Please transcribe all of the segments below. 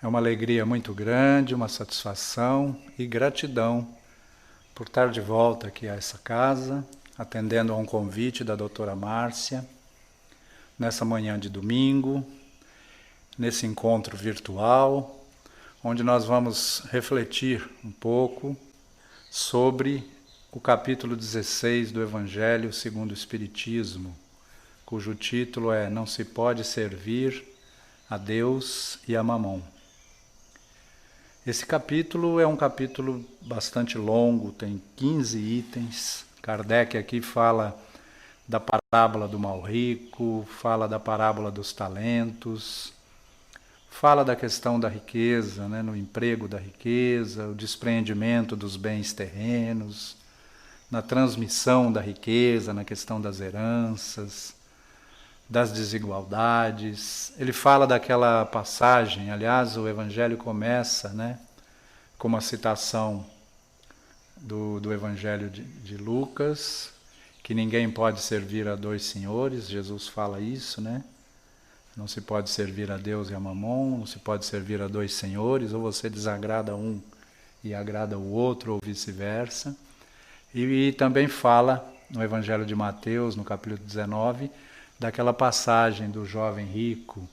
É uma alegria muito grande, uma satisfação e gratidão por estar de volta aqui a essa casa, atendendo a um convite da doutora Márcia, nessa manhã de domingo, nesse encontro virtual, onde nós vamos refletir um pouco sobre o capítulo 16 do Evangelho segundo o Espiritismo, cujo título é Não se pode servir a Deus e a Mamon. Esse capítulo é um capítulo bastante longo, tem 15 itens. Kardec aqui fala da parábola do mal rico, fala da parábola dos talentos, fala da questão da riqueza, né, no emprego da riqueza, o despreendimento dos bens terrenos, na transmissão da riqueza, na questão das heranças, das desigualdades. Ele fala daquela passagem, aliás, o Evangelho começa, né, com uma citação do Evangelho de Lucas, que ninguém pode servir a dois senhores. Jesus fala isso, né? Não se pode servir a Deus e a Mamon, não se pode servir a dois senhores, ou você desagrada um e agrada o outro, ou vice-versa. E também fala no Evangelho de Mateus, no capítulo 19, daquela passagem do jovem rico,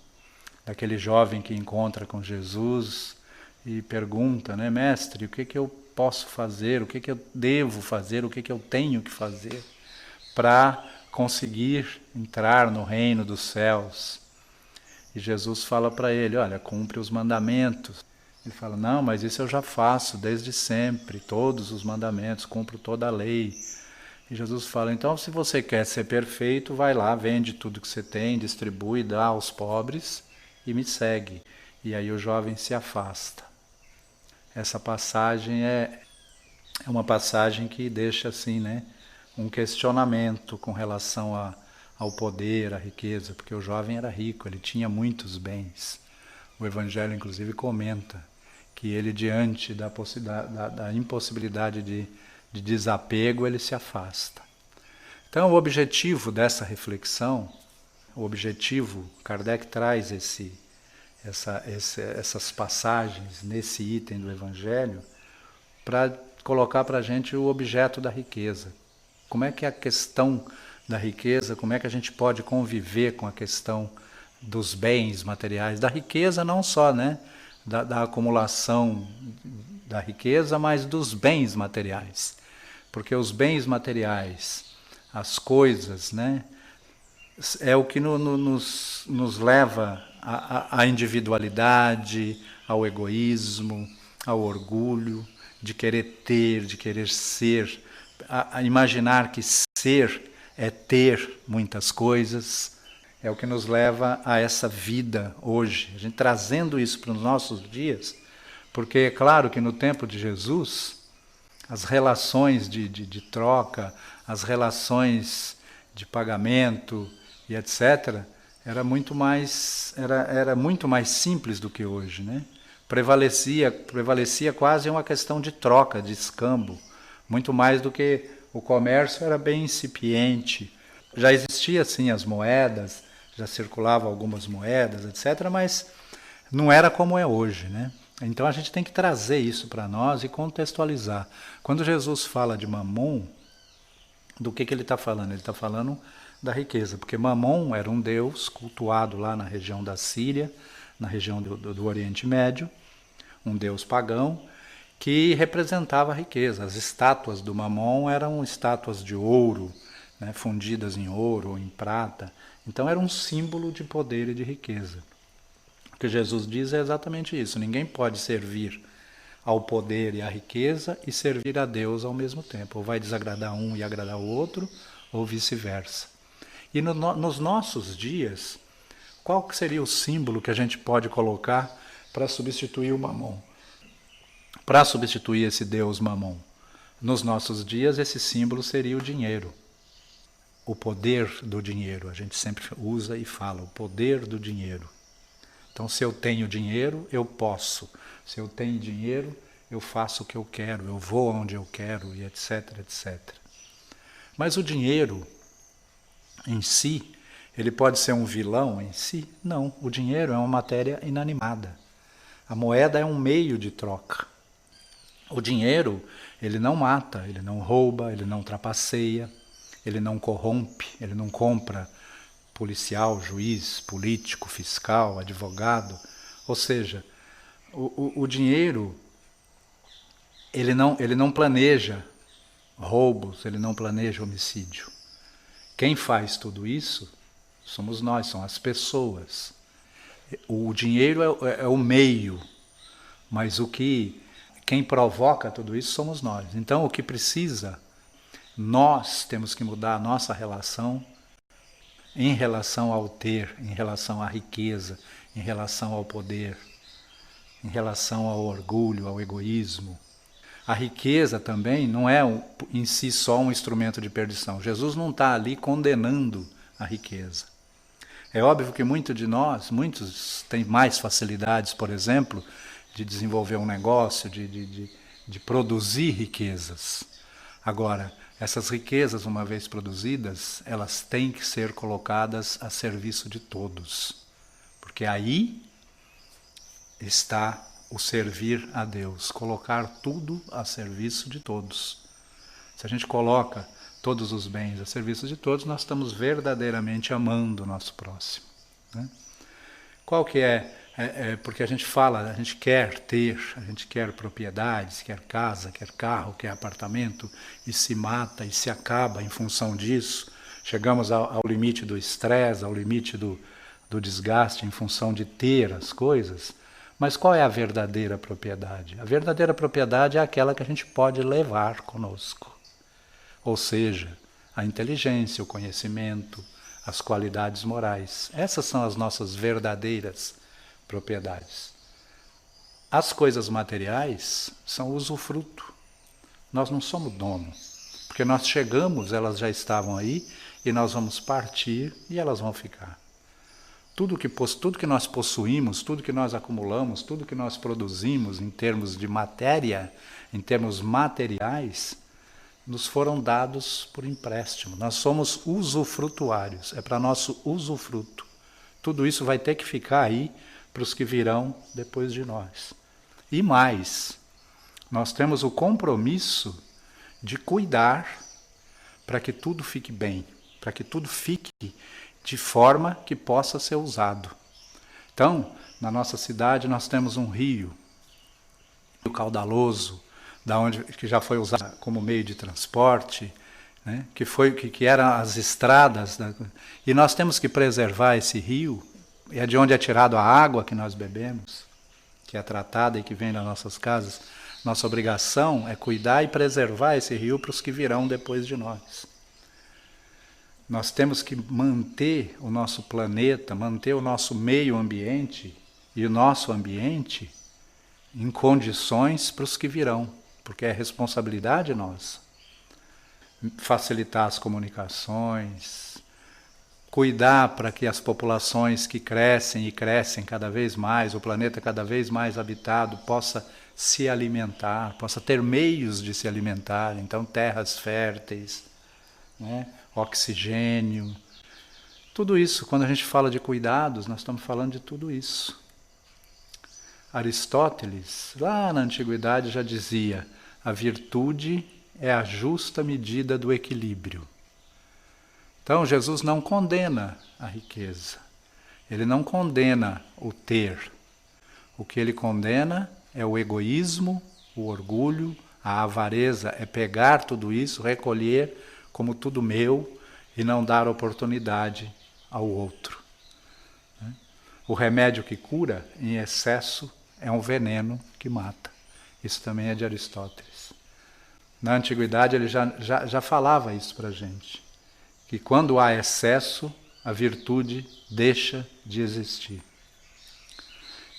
daquele jovem que encontra com Jesus e pergunta, né, mestre, o que eu posso fazer, o que eu devo fazer, o que eu tenho que fazer para conseguir entrar no reino dos céus? E Jesus fala para ele, olha, cumpre os mandamentos. Ele fala, não, mas isso eu já faço desde sempre, todos os mandamentos, cumpro toda a lei. E Jesus fala, então se você quer ser perfeito, vai lá, vende tudo que você tem, distribui, dá aos pobres e me segue. E aí o jovem se afasta. Essa passagem é uma passagem que deixa assim, né, um questionamento com relação ao poder, à riqueza, porque o jovem era rico, ele tinha muitos bens. O Evangelho inclusive comenta que ele, diante da impossibilidade de desapego, ele se afasta. Então o objetivo dessa reflexão, Kardec traz essas passagens nesse item do Evangelho para colocar para a gente o objeto da riqueza. Como é que é a questão da riqueza, como é que a gente pode conviver com a questão dos bens materiais, da riqueza não só, né, da acumulação da riqueza, mas dos bens materiais. Porque os bens materiais, as coisas, né, é o que nos leva à individualidade, ao egoísmo, ao orgulho, de querer ter, de querer ser, a imaginar que ser é ter muitas coisas, é o que nos leva a essa vida hoje. A gente trazendo isso para os nossos dias, porque é claro que no tempo de Jesus, as relações de troca, as relações de pagamento e etc., era muito mais simples do que hoje, né? Prevalecia quase uma questão de troca, de escambo, muito mais do que o comércio era bem incipiente. Já existiam sim as moedas, já circulavam algumas moedas, etc., mas não era como é hoje, né? Então a gente tem que trazer isso para nós e contextualizar. Quando Jesus fala de Mamon, do que ele está falando? Ele está falando da riqueza, porque Mamon era um deus cultuado lá na região da Síria, na região do Oriente Médio, um deus pagão, que representava a riqueza. As estátuas do Mamon eram estátuas de ouro, né, fundidas em ouro ou em prata. Então era um símbolo de poder e de riqueza. O que Jesus diz é exatamente isso. Ninguém pode servir ao poder e à riqueza e servir a Deus ao mesmo tempo. Ou vai desagradar um e agradar o outro, ou vice-versa. E nos nossos dias, qual que seria o símbolo que a gente pode colocar para substituir o Mamon? Para substituir esse Deus Mamon? Nos nossos dias, esse símbolo seria o dinheiro. O poder do dinheiro. A gente sempre usa e fala, o poder do dinheiro. Então, se eu tenho dinheiro, eu posso. Se eu tenho dinheiro, eu faço o que eu quero, eu vou onde eu quero, e etc, etc. Mas o dinheiro em si, ele pode ser um vilão em si? Não, o dinheiro é uma matéria inanimada. A moeda é um meio de troca. O dinheiro, ele não mata, ele não rouba, ele não trapaceia, ele não corrompe, ele não compra policial, juiz, político, fiscal, advogado. Ou seja, o dinheiro, ele não planeja roubos, ele não planeja homicídio. Quem faz tudo isso somos nós, são as pessoas. O dinheiro é o meio, mas quem provoca tudo isso somos nós. Então o que precisa, nós temos que mudar a nossa relação em relação ao ter, em relação à riqueza, em relação ao poder, em relação ao orgulho, ao egoísmo. A riqueza também não é em si só um instrumento de perdição. Jesus não está ali condenando a riqueza. É óbvio que muitos têm mais facilidades, por exemplo, de desenvolver um negócio, de produzir riquezas. Agora, essas riquezas, uma vez produzidas, elas têm que ser colocadas a serviço de todos. Porque aí está o servir a Deus, colocar tudo a serviço de todos. Se a gente coloca todos os bens a serviço de todos, nós estamos verdadeiramente amando o nosso próximo. Né? Qual que porque a gente fala, a gente quer ter, a gente quer propriedades, quer casa, quer carro, quer apartamento, e se mata e se acaba em função disso. Chegamos ao limite do estresse, ao limite do desgaste em função de ter as coisas. Mas qual é a verdadeira propriedade? A verdadeira propriedade é aquela que a gente pode levar conosco. Ou seja, a inteligência, o conhecimento, as qualidades morais. Essas são as nossas verdadeiras propriedades. As coisas materiais são usufruto. Nós não somos dono. Porque nós chegamos, elas já estavam aí, e nós vamos partir e elas vão ficar. Tudo que nós possuímos, tudo que nós acumulamos, tudo que nós produzimos em termos de matéria, em termos materiais, nos foram dados por empréstimo. Nós somos usufrutuários, é para nosso usufruto. Tudo isso vai ter que ficar aí para os que virão depois de nós. E mais, nós temos o compromisso de cuidar para que tudo fique bem, para que tudo fique de forma que possa ser usado. Então, na nossa cidade nós temos um rio caudaloso, que já foi usado como meio de transporte, né? que eram as estradas, né? E nós temos que preservar esse rio, é de onde é tirado a água que nós bebemos, que é tratada e que vem das nossas casas. Nossa obrigação é cuidar e preservar esse rio para os que virão depois de nós. Nós temos que manter o nosso planeta, manter o nosso meio ambiente e o nosso ambiente em condições para os que virão, porque é responsabilidade nossa. Facilitar as comunicações, cuidar para que as populações que crescem e crescem cada vez mais, o planeta cada vez mais habitado, possa se alimentar, possa ter meios de se alimentar, então terras férteis, né? Oxigênio, tudo isso. Quando a gente fala de cuidados, nós estamos falando de tudo isso. Aristóteles, lá na antiguidade, já dizia: a virtude é a justa medida do equilíbrio. Então Jesus não condena a riqueza, ele não condena o ter. O que ele condena é o egoísmo, o orgulho, a avareza é pegar tudo isso, recolher como tudo meu e não dar oportunidade ao outro. O remédio que cura, em excesso, é um veneno que mata. Isso também é de Aristóteles. Na antiguidade ele já falava isso para a gente, que quando há excesso, a virtude deixa de existir.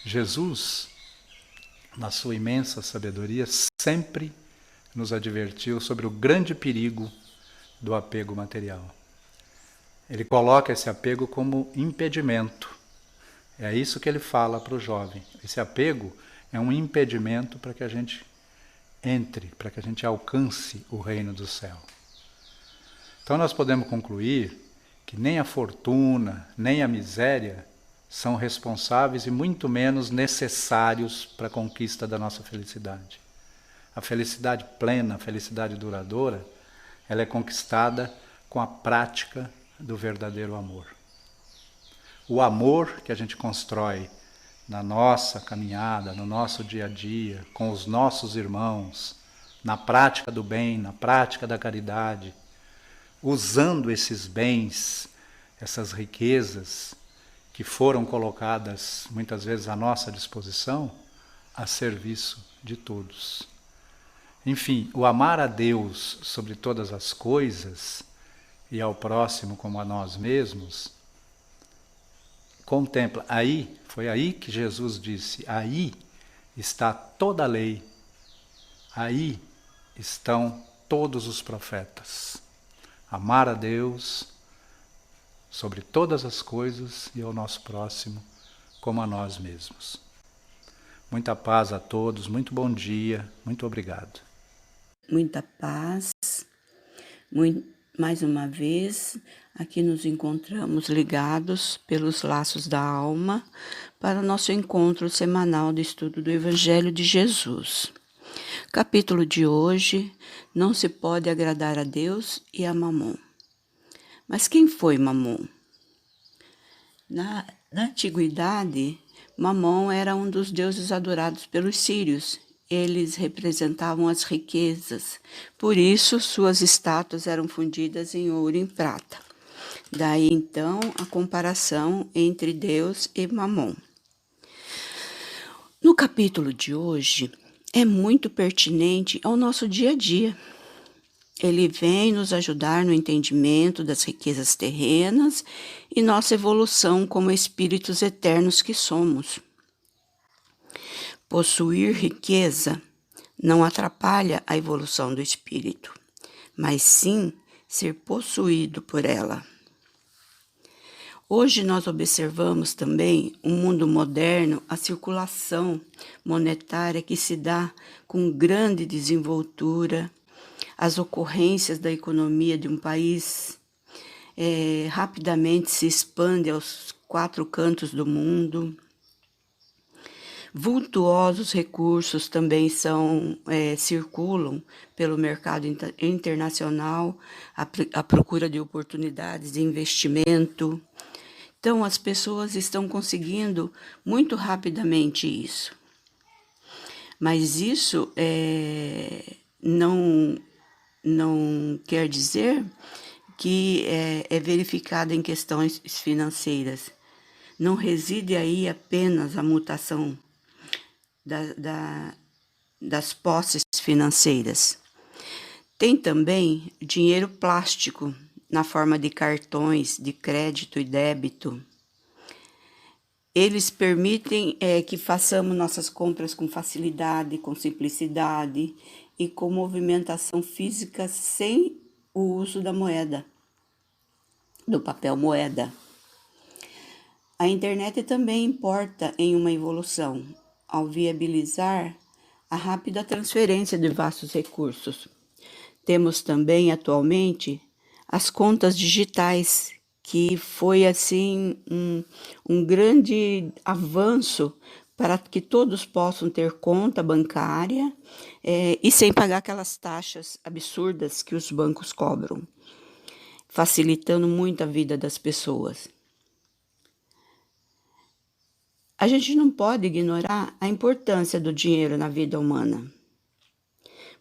Jesus, na sua imensa sabedoria, sempre nos advertiu sobre o grande perigo do apego material. Ele coloca esse apego como impedimento. É isso que ele fala para o jovem. Esse apego é um impedimento para que a gente entre, para que a gente alcance o reino do céu. Então nós podemos concluir que nem a fortuna, nem a miséria são responsáveis e muito menos necessários para a conquista da nossa felicidade. A felicidade plena, a felicidade duradoura, ela é conquistada com a prática do verdadeiro amor. O amor que a gente constrói na nossa caminhada, no nosso dia a dia, com os nossos irmãos, na prática do bem, na prática da caridade, usando esses bens, essas riquezas que foram colocadas muitas vezes à nossa disposição, a serviço de todos. Enfim, o amar a Deus sobre todas as coisas e ao próximo como a nós mesmos, contempla, foi aí que Jesus disse, aí está toda a lei, aí estão todos os profetas. Amar a Deus sobre todas as coisas e ao nosso próximo como a nós mesmos. Muita paz a todos, muito bom dia, muito obrigado. Muita paz, mais uma vez, aqui nos encontramos ligados pelos laços da alma para o nosso encontro semanal de estudo do Evangelho de Jesus. Capítulo de hoje, não se pode agradar a Deus e a Mamon. Mas quem foi Mamon? Na antiguidade, Mamon era um dos deuses adorados pelos sírios. Eles representavam as riquezas, por isso suas estátuas eram fundidas em ouro e em prata. Daí então a comparação entre Deus e Mamon. No capítulo de hoje é muito pertinente ao nosso dia a dia. Ele vem nos ajudar no entendimento das riquezas terrenas e nossa evolução como espíritos eternos que somos. Possuir riqueza não atrapalha a evolução do espírito, mas sim ser possuído por ela. Hoje nós observamos também um mundo moderno, a circulação monetária que se dá com grande desenvoltura, as ocorrências da economia de um país rapidamente se expande aos 4 cantos do mundo. Vultuosos recursos também circulam pelo mercado internacional, à procura de oportunidades de investimento. Então, as pessoas estão conseguindo muito rapidamente isso. Mas isso não quer dizer que é verificado em questões financeiras. Não reside aí apenas a mutação das posses financeiras. Tem também dinheiro plástico, na forma de cartões de crédito e débito. Eles permitem que façamos nossas compras com facilidade, com simplicidade e com movimentação física sem o uso da moeda, do papel moeda. A internet também importa em uma evolução, ao viabilizar a rápida transferência de vastos recursos. Temos também, atualmente, as contas digitais, que foi, assim, um grande avanço para que todos possam ter conta bancária e sem pagar aquelas taxas absurdas que os bancos cobram, facilitando muito a vida das pessoas. A gente não pode ignorar a importância do dinheiro na vida humana.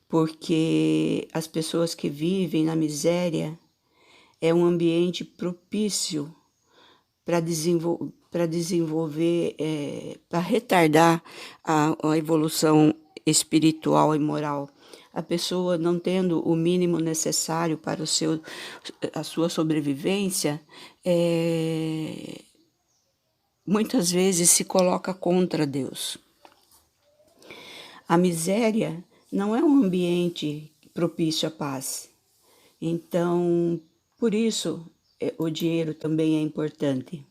porque as pessoas que vivem na miséria é um ambiente propício para desenvolver, para retardar a evolução espiritual e moral. A pessoa não tendo o mínimo necessário para a sua sobrevivência, muitas vezes se coloca contra Deus. A miséria não é um ambiente propício à paz. Então, por isso, o dinheiro também é importante.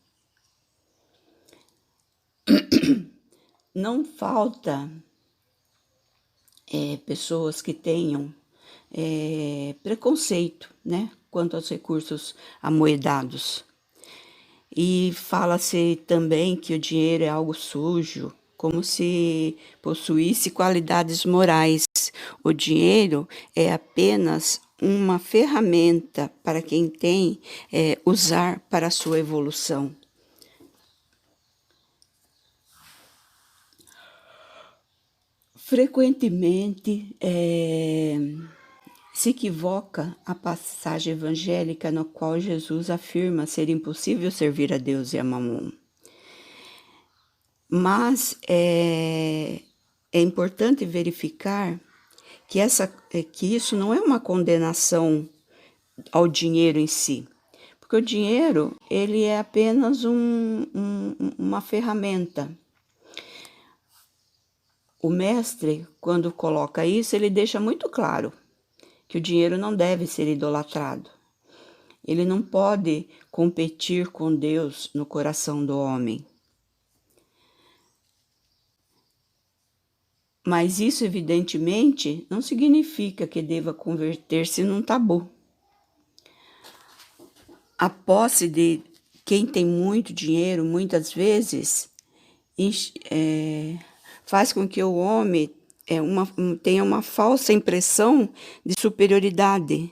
Não falta pessoas que tenham preconceito, né, quanto aos recursos amoedados. E fala-se também que o dinheiro é algo sujo, como se possuísse qualidades morais. O dinheiro é apenas uma ferramenta para quem tem usar para a sua evolução. Frequentemente se equivoca a passagem evangélica na qual Jesus afirma ser impossível servir a Deus e a Mamon. Mas é importante verificar que isso não é uma condenação ao dinheiro em si, porque o dinheiro ele é apenas uma ferramenta. O mestre, quando coloca isso, ele deixa muito claro que o dinheiro não deve ser idolatrado. Ele não pode competir com Deus no coração do homem. Mas isso, evidentemente, não significa que deva converter-se num tabu. A posse de quem tem muito dinheiro, muitas vezes, faz com que o homem tenha uma falsa impressão de superioridade.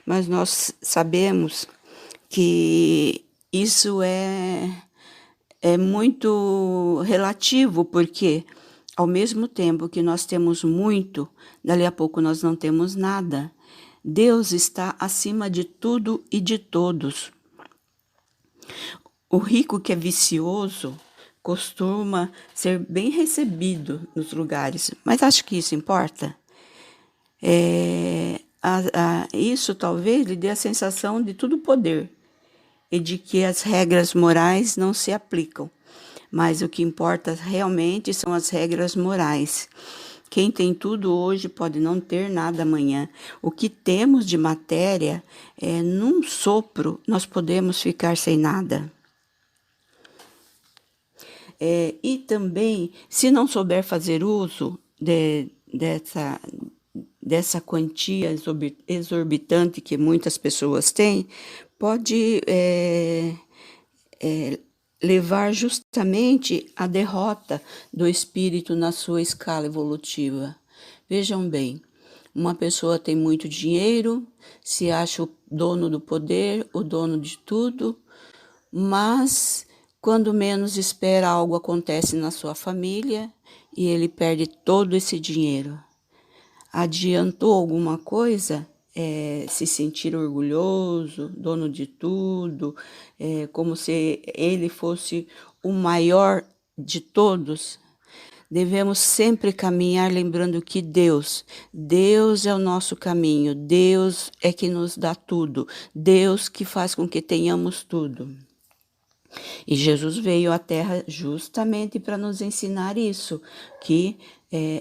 Mas nós sabemos que isso é muito relativo, porque ao mesmo tempo que nós temos muito, dali a pouco nós não temos nada. Deus está acima de tudo e de todos. O rico que é vicioso costuma ser bem recebido nos lugares, mas acho que isso importa. Isso talvez lhe dê a sensação de tudo poder e de que as regras morais não se aplicam. Mas o que importa realmente são as regras morais. Quem tem tudo hoje pode não ter nada amanhã. O que temos de matéria, num sopro, nós podemos ficar sem nada. E também, se não souber fazer uso dessa quantia exorbitante que muitas pessoas têm, pode levar justamente à derrota do espírito na sua escala evolutiva. Vejam bem, uma pessoa tem muito dinheiro, se acha o dono do poder, o dono de tudo, mas quando menos espera, algo acontece na sua família e ele perde todo esse dinheiro. Adiantou alguma coisa? Se sentir orgulhoso, dono de tudo, como se ele fosse o maior de todos. Devemos sempre caminhar lembrando que Deus é o nosso caminho, Deus é que nos dá tudo, Deus que faz com que tenhamos tudo. E Jesus veio à Terra justamente para nos ensinar isso, que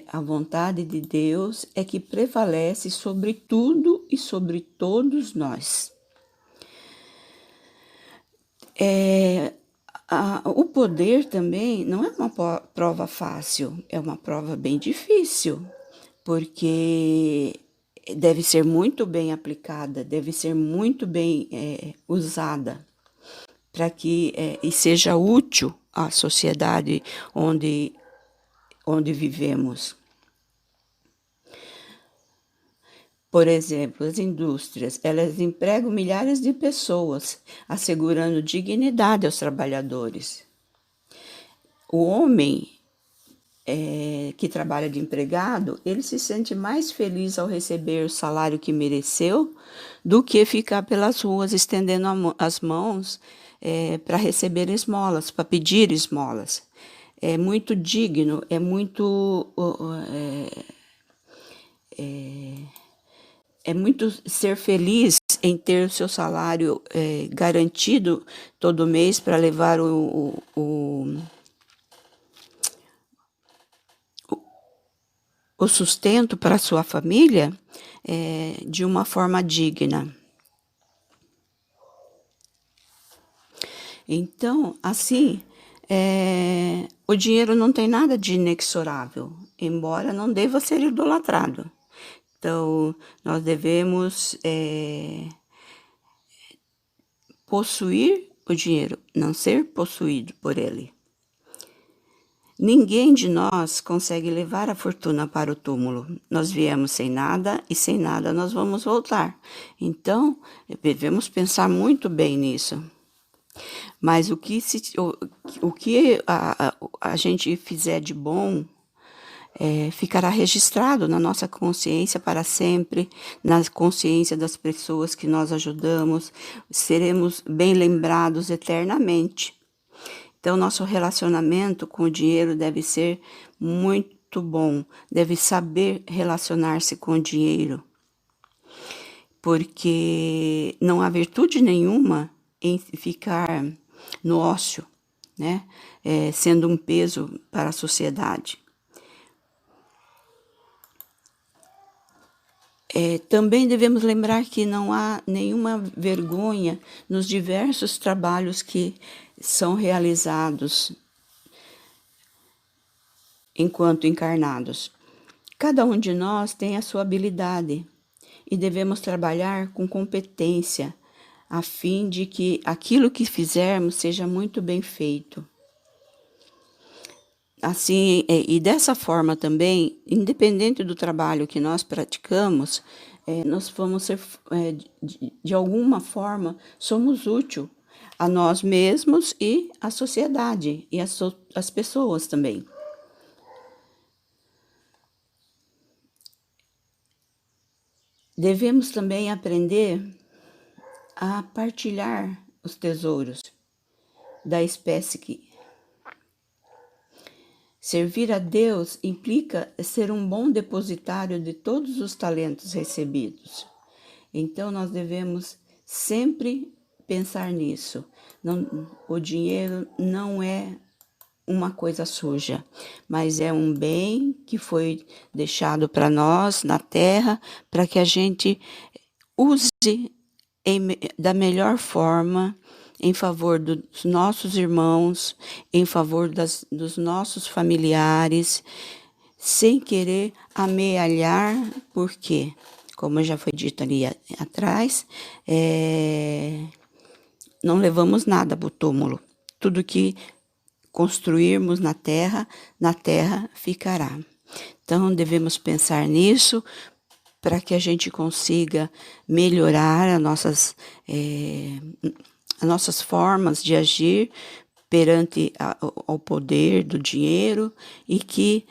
a vontade de Deus é que prevalece sobre tudo e sobre todos nós. O poder também não é uma prova fácil, é uma prova bem difícil, porque deve ser muito bem aplicada, deve ser muito bem usada, para que e seja útil à sociedade onde vivemos. Por exemplo, as indústrias, elas empregam milhares de pessoas, assegurando dignidade aos trabalhadores. O homem que trabalha de empregado, ele se sente mais feliz ao receber o salário que mereceu do que ficar pelas ruas estendendo as mãos para receber esmolas, para pedir esmolas. É muito digno, é muito ser feliz em ter o seu salário garantido todo mês para levar o sustento para a sua família de uma forma digna. Então, assim, o dinheiro não tem nada de inexorável, embora não deva ser idolatrado. Então, nós devemos possuir o dinheiro, não ser possuído por ele. Ninguém de nós consegue levar a fortuna para o túmulo. Nós viemos sem nada e sem nada nós vamos voltar. Então, devemos pensar muito bem nisso. Mas o que a gente fizer de bom ficará registrado na nossa consciência para sempre, na consciência das pessoas que nós ajudamos, seremos bem lembrados eternamente. Então, nosso relacionamento com o dinheiro deve ser muito bom, deve saber relacionar-se com o dinheiro, porque não há virtude nenhuma em ficar no ócio, né? Sendo um peso para a sociedade. Também devemos lembrar que não há nenhuma vergonha nos diversos trabalhos que são realizados enquanto encarnados. Cada um de nós tem a sua habilidade e devemos trabalhar com competência a fim de que aquilo que fizermos seja muito bem feito. Assim, e dessa forma também, independente do trabalho que nós praticamos, nós vamos ser, de alguma forma, somos úteis a nós mesmos e à sociedade e às pessoas também. Devemos também aprender a partilhar os tesouros da espécie que servir a Deus implica ser um bom depositário de todos os talentos recebidos. Então, nós devemos sempre pensar nisso. O dinheiro não é uma coisa suja, mas é um bem que foi deixado para nós na terra, para que a gente use da melhor forma em favor dos nossos irmãos, em favor dos nossos familiares, sem querer amealhar, porque, como já foi dito ali atrás, não levamos nada para o túmulo. Tudo que construirmos na terra ficará. Então, devemos pensar nisso para que a gente consiga melhorar as nossas formas de agir perante ao poder do dinheiro e que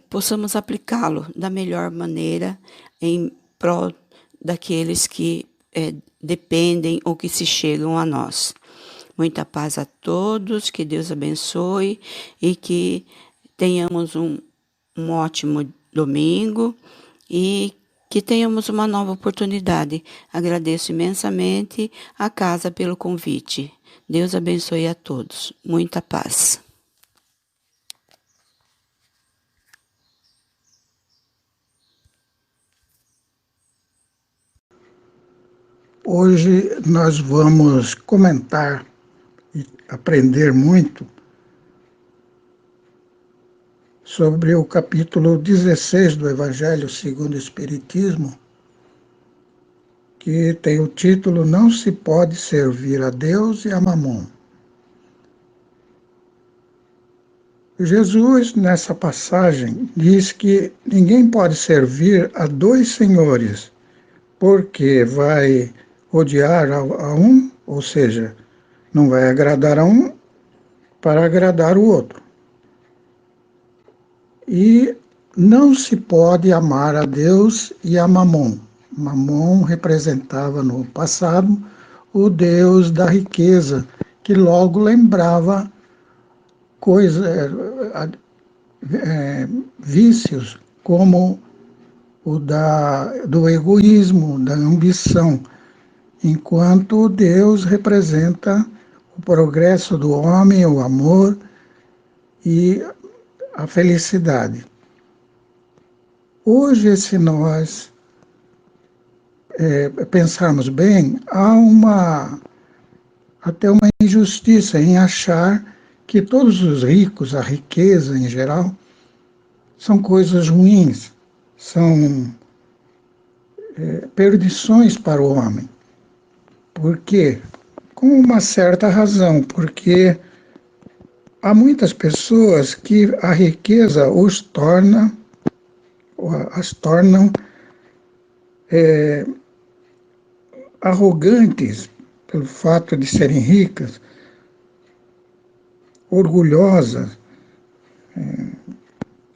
possamos aplicá-lo da melhor maneira em prol daqueles que dependem ou que se chegam a nós. Muita paz a todos, que Deus abençoe e que tenhamos um ótimo domingo e que tenhamos uma nova oportunidade. Agradeço imensamente a casa pelo convite. Deus abençoe a todos. Muita paz. Hoje nós vamos comentar e aprender muito sobre o capítulo 16 do Evangelho segundo o Espiritismo, que tem o título Não se pode servir a Deus e a Mamon. Jesus, nessa passagem, diz que ninguém pode servir a dois senhores, porque vai odiar a um, ou seja, não vai agradar a um para agradar o outro. E não se pode amar a Deus e a Mamon. Mamon representava no passado o Deus da riqueza, que logo lembrava vícios como o do egoísmo, da ambição, enquanto Deus representa o progresso do homem, o amor e a felicidade. Hoje, se nós pensarmos bem, há até uma injustiça em achar que todos os ricos, a riqueza em geral, são coisas ruins, são perdições para o homem. Por quê? Com uma certa razão, porque há muitas pessoas que a riqueza as tornam arrogantes pelo fato de serem ricas, orgulhosas,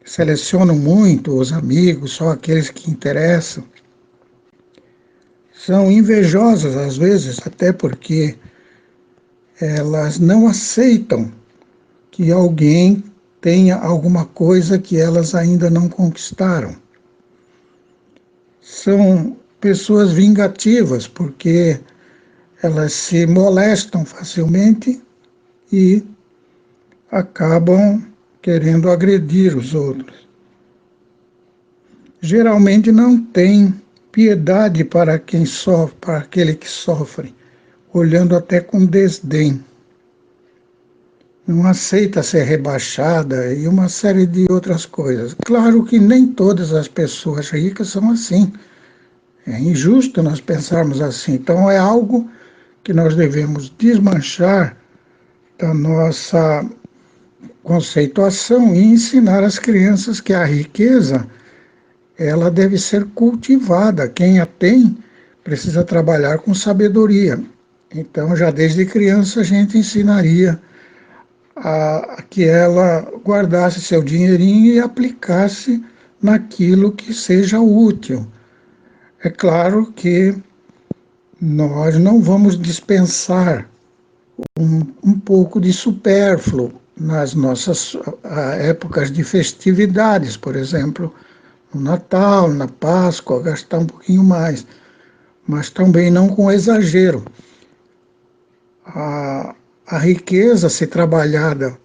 selecionam muito os amigos, só aqueles que interessam. São invejosas às vezes, até porque elas não aceitam que alguém tenha alguma coisa que elas ainda não conquistaram. São pessoas vingativas, porque elas se molestam facilmente e acabam querendo agredir os outros. Geralmente não tem piedade para quem sofre, para aquele que sofre, olhando até com desdém. Não aceita ser rebaixada e uma série de outras coisas. Claro que nem todas as pessoas ricas são assim. É injusto nós pensarmos assim. Então é algo que nós devemos desmanchar da nossa conceituação e ensinar às crianças que a riqueza ela deve ser cultivada. Quem a tem precisa trabalhar com sabedoria. Então, já desde criança, a gente ensinaria a que ela guardasse seu dinheirinho e aplicasse naquilo que seja útil. É claro que nós não vamos dispensar um pouco de supérfluo nas nossas épocas de festividades, por exemplo, no Natal, na Páscoa, gastar um pouquinho mais, mas também não com exagero. A riqueza, se trabalhada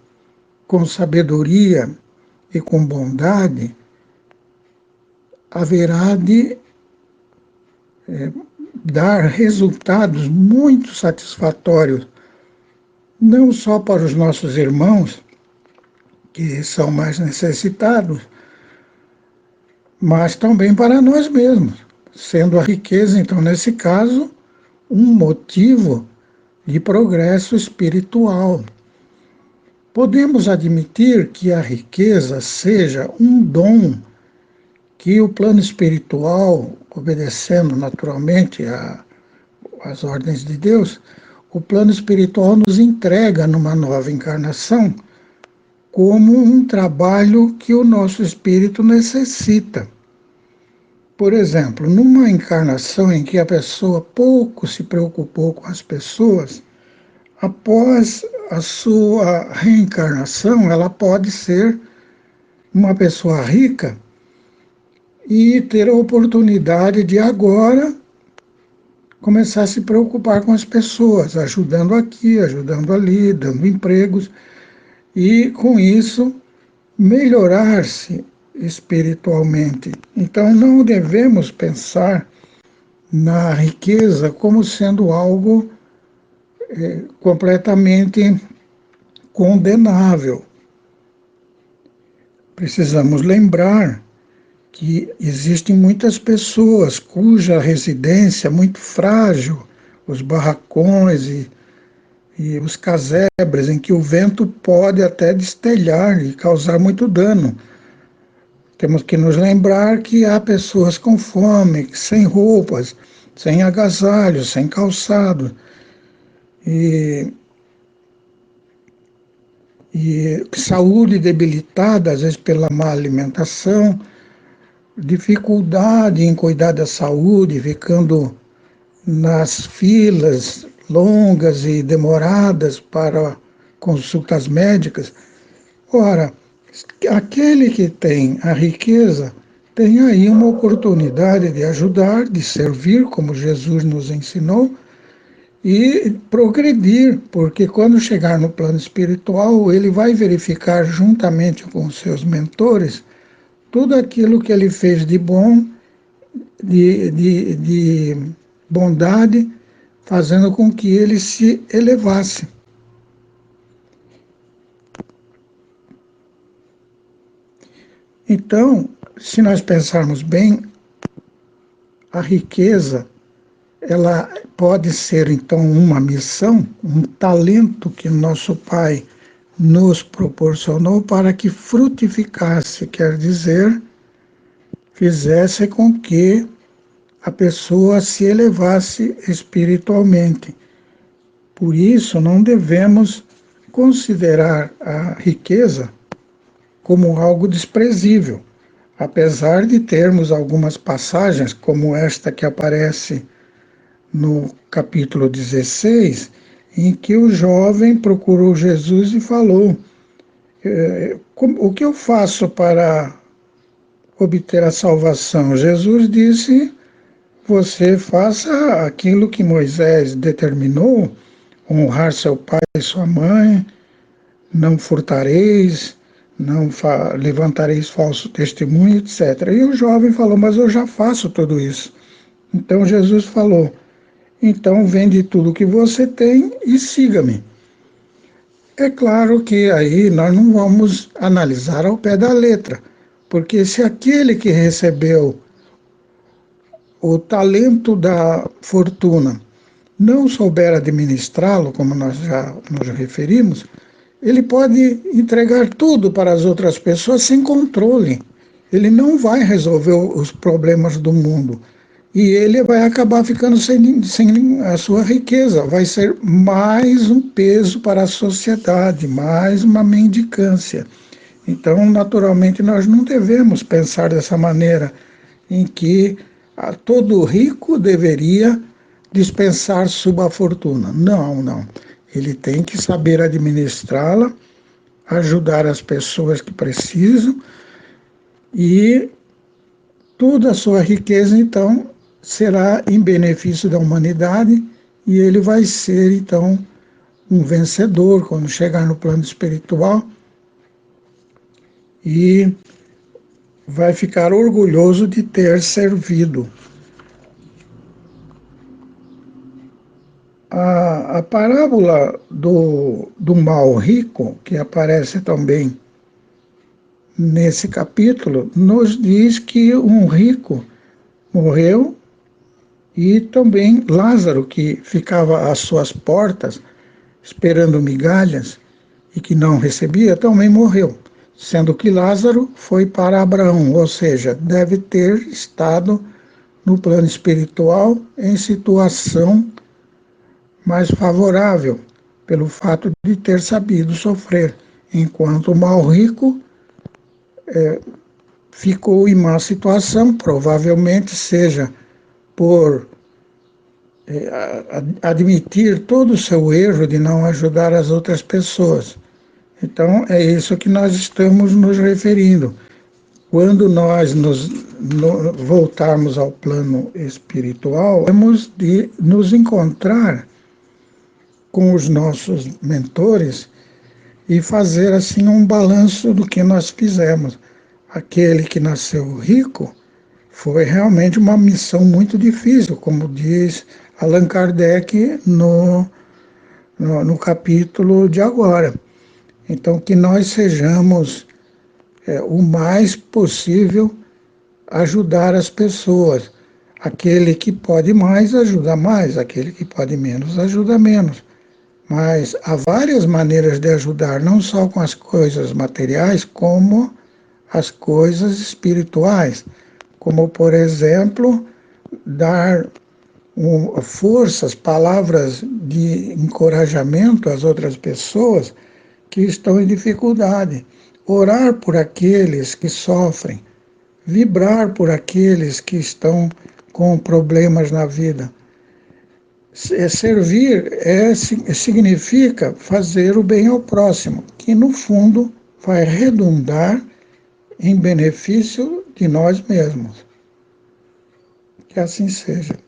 com sabedoria e com bondade, haverá de dar resultados muito satisfatórios, não só para os nossos irmãos, que são mais necessitados, mas também para nós mesmos, sendo a riqueza, então, nesse caso, um motivo de progresso espiritual. Podemos admitir que a riqueza seja um dom que o plano espiritual, obedecendo naturalmente às ordens de Deus, o plano espiritual nos entrega numa nova encarnação como um trabalho que o nosso espírito necessita. Por exemplo, numa encarnação em que a pessoa pouco se preocupou com as pessoas, após a sua reencarnação, ela pode ser uma pessoa rica e ter a oportunidade de agora começar a se preocupar com as pessoas, ajudando aqui, ajudando ali, dando empregos, e com isso melhorar-se espiritualmente. Então não devemos pensar na riqueza como sendo algo completamente condenável. Precisamos lembrar que existem muitas pessoas cuja residência é muito frágil, os barracões e os casebres, em que o vento pode até destelhar e causar muito dano. Temos que nos lembrar que há pessoas com fome, sem roupas, sem agasalhos, sem calçado. E e saúde debilitada, às vezes pela má alimentação, dificuldade em cuidar da saúde, ficando nas filas longas e demoradas para consultas médicas. Ora, aquele que tem a riqueza tem aí uma oportunidade de ajudar, de servir, como Jesus nos ensinou, e progredir, porque quando chegar no plano espiritual, ele vai verificar juntamente com os seus mentores tudo aquilo que ele fez de bom, de bondade, fazendo com que ele se elevasse. Então, se nós pensarmos bem, a riqueza, ela pode ser então uma missão, um talento que o nosso Pai nos proporcionou para que frutificasse, quer dizer, fizesse com que a pessoa se elevasse espiritualmente. Por isso, não devemos considerar a riqueza como algo desprezível, apesar de termos algumas passagens, como esta que aparece no capítulo 16, em que o jovem procurou Jesus e falou: o que eu faço para obter a salvação? Jesus disse: você faça aquilo que Moisés determinou, honrar seu pai e sua mãe, não furtareis, não levantareis falso testemunho, etc. E o jovem falou: mas eu já faço tudo isso. Então Jesus falou: então vende tudo o que você tem e siga-me. É claro que aí nós não vamos analisar ao pé da letra, porque se aquele que recebeu o talento da fortuna não souber administrá-lo, como nós já nos referimos, ele pode entregar tudo para as outras pessoas sem controle. Ele não vai resolver os problemas do mundo. E ele vai acabar ficando sem a sua riqueza. Vai ser mais um peso para a sociedade, mais uma mendicância. Então, naturalmente, nós não devemos pensar dessa maneira, em que todo rico deveria dispensar sua fortuna. Não, não. Ele tem que saber administrá-la, ajudar as pessoas que precisam, e toda a sua riqueza, então, será em benefício da humanidade, e ele vai ser, então, um vencedor quando chegar no plano espiritual, e vai ficar orgulhoso de ter servido. A parábola do mal rico, que aparece também nesse capítulo, nos diz que um rico morreu e também Lázaro, que ficava às suas portas esperando migalhas e que não recebia, também morreu, sendo que Lázaro foi para Abraão, ou seja, deve ter estado no plano espiritual em situação mais favorável, pelo fato de ter sabido sofrer, enquanto o mal rico ficou em má situação, provavelmente seja por admitir todo o seu erro de não ajudar as outras pessoas. Então, é isso que nós estamos nos referindo. Quando nós voltarmos ao plano espiritual, temos de nos encontrar com os nossos mentores e fazer assim um balanço do que nós fizemos. Aquele que nasceu rico foi realmente uma missão muito difícil, como diz Allan Kardec no capítulo de agora. Então, que nós sejamos o mais possível ajudar as pessoas. Aquele que pode mais, ajuda mais. Aquele que pode menos, ajuda menos. Mas há várias maneiras de ajudar, não só com as coisas materiais, como as coisas espirituais. Como, por exemplo, dar forças, palavras de encorajamento às outras pessoas que estão em dificuldade, orar por aqueles que sofrem, vibrar por aqueles que estão com problemas na vida. Servir significa fazer o bem ao próximo, que no fundo vai redundar em benefício de nós mesmos. Que assim seja.